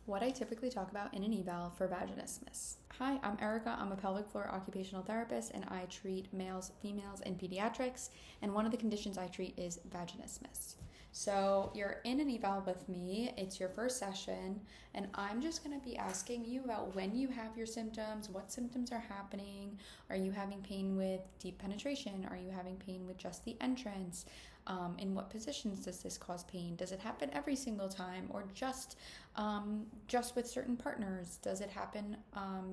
What I typically talk about in an eval for vaginismus. Hi, I'm Erica. I'm a pelvic floor occupational therapist and I treat males, females, and pediatrics. And one of the conditions I treat is vaginismus. So you're in an eval with me. It's your first session, and I'm just going to be asking you about when you have your symptoms, what symptoms are happening. Are you having pain with deep penetration? Are you having pain with just the entrance? In what positions does this cause pain? Does it happen every single time, or just with certain partners? Does it happen?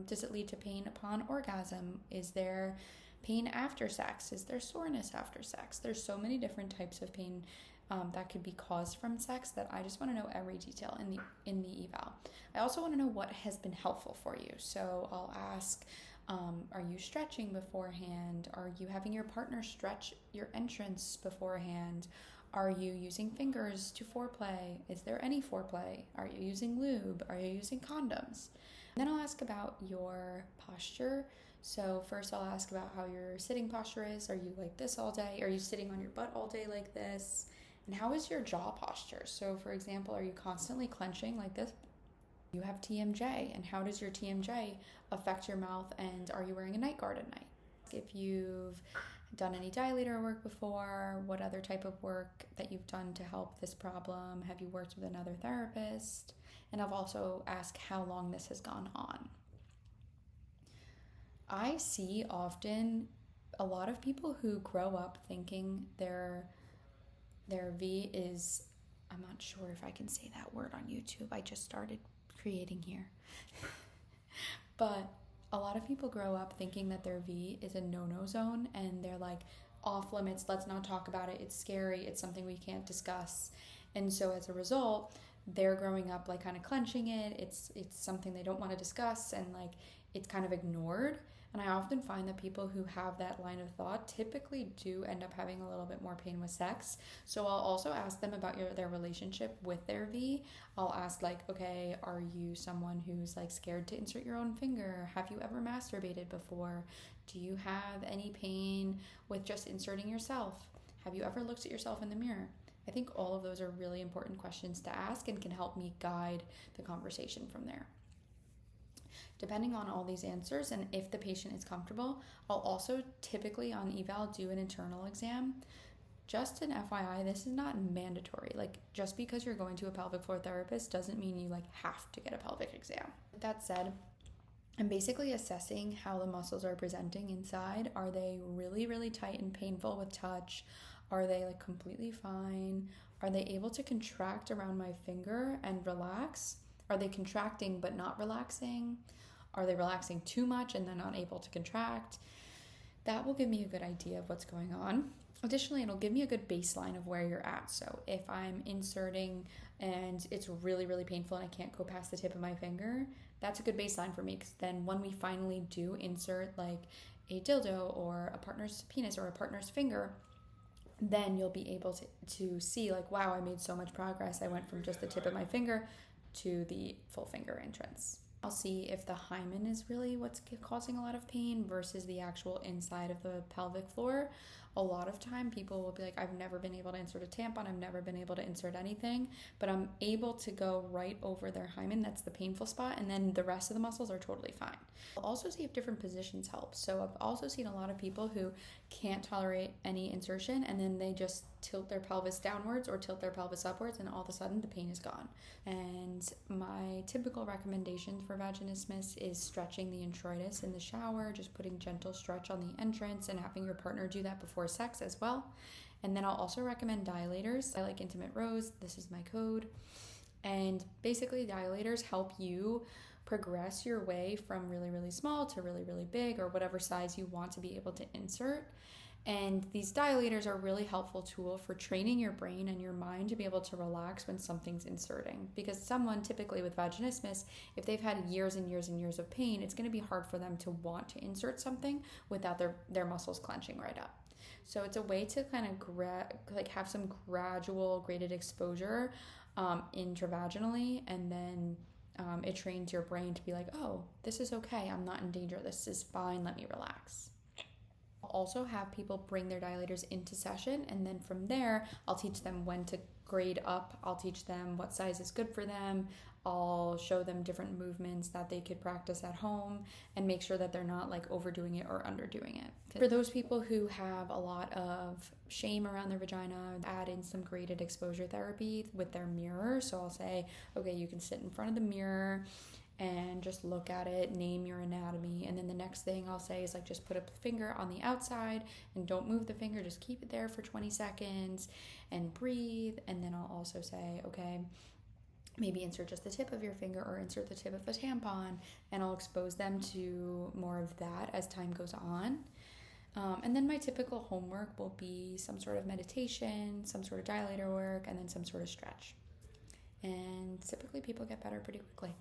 Does it lead to pain upon orgasm? Is there pain after sex? Is there soreness after sex? There's so many different types of pain that could be caused from sex that I just want to know every detail in the eval. I also want to know what has been helpful for you. So I'll ask, are you stretching beforehand? Are you having your partner stretch your entrance beforehand? Are you using fingers to foreplay? Is there any foreplay? Are you using lube? Are you using condoms? And then I'll ask about your posture. So first I'll ask about how your sitting posture is. Are you like this all day? Are you sitting on your butt all day like this? And how is your jaw posture? So for example, are you constantly clenching like this? You have TMJ, and how does your TMJ affect your mouth, and are you wearing a night guard at night? If you've done any dilator work before, what other type of work that you've done to help this problem? Have you worked with another therapist? And I've also asked how long this has gone on. I see often a lot of people who grow up thinking their V is, I'm not sure if I can say that word on YouTube. I just started creating here. But a lot of people grow up thinking that their V is a no-no zone, and they're like, off limits, let's not talk about it, it's scary, it's something we can't discuss. And so as a result, they're growing up like kind of clenching it. It's something they don't want to discuss, and like it's kind of ignored. And I often find that people who have that line of thought typically do end up having a little bit more pain with sex. So I'll also ask them about their relationship with their V. I'll ask like, okay, are you someone who's like scared to insert your own finger? Have you ever masturbated before? Do you have any pain with just inserting yourself? Have you ever looked at yourself in the mirror? I think all of those are really important questions to ask and can help me guide the conversation from there. Depending on all these answers and if the patient is comfortable, I'll also typically on eval do an internal exam. Just an FYI, this is not mandatory. Like just because you're going to a pelvic floor therapist doesn't mean you like have to get a pelvic exam. With that said, I'm basically assessing how the muscles are presenting inside. Are they really, really tight and painful with touch? Are they like completely fine? Are they able to contract around my finger and relax? Are they contracting but not relaxing? Are they relaxing too much and then not able to contract? That will give me a good idea of what's going on. Additionally, it'll give me a good baseline of where you're at. So if I'm inserting and it's really, really painful and I can't go past the tip of my finger, that's a good baseline for me, because then when we finally do insert like a dildo or a partner's penis or a partner's finger, then you'll be able to see like, wow, I made so much progress. I went from just the tip of my finger to the full finger entrance. I'll see if the hymen is really what's causing a lot of pain versus the actual inside of the pelvic floor. A lot of time people will be like, I've never been able to insert a tampon, I've never been able to insert anything, but I'm able to go right over their hymen, that's the painful spot, and then the rest of the muscles are totally fine. I'll also see if different positions help. So I've also seen a lot of people who can't tolerate any insertion, and then they just tilt their pelvis downwards or tilt their pelvis upwards, and all of a sudden the pain is gone. And my typical recommendations for vaginismus is stretching the introitus in the shower, just putting gentle stretch on the entrance and having your partner do that before sex as well. And then I'll also recommend dilators. I like Intimate Rose, this is my code. And basically dilators help you progress your way from really, really small to really, really big, or whatever size you want to be able to insert. And these dilators are a really helpful tool for training your brain and your mind to be able to relax when something's inserting. Because someone typically with vaginismus, if they've had years and years and years of pain, it's going to be hard for them to want to insert something without their muscles clenching right up. So it's a way to kind of have some gradual graded exposure intravaginally, and then it trains your brain to be like, oh, this is okay, I'm not in danger, this is fine, let me relax. I'll also have people bring their dilators into session, and then from there I'll teach them when to grade up. I'll teach them what size is good for them. I'll show them different movements that they could practice at home and make sure that they're not like overdoing it or underdoing it. For those people who have a lot of shame around their vagina, add in some graded exposure therapy with their mirror. So I'll say, okay, you can sit in front of the mirror and just look at it, name your anatomy. And then the next thing I'll say is like, just put a finger on the outside and don't move the finger, just keep it there for 20 seconds and breathe. And then I'll also say, okay, maybe insert just the tip of your finger or insert the tip of the tampon, and I'll expose them to more of that as time goes on. And then my typical homework will be some sort of meditation, some sort of dilator work, and then some sort of stretch. And typically people get better pretty quickly.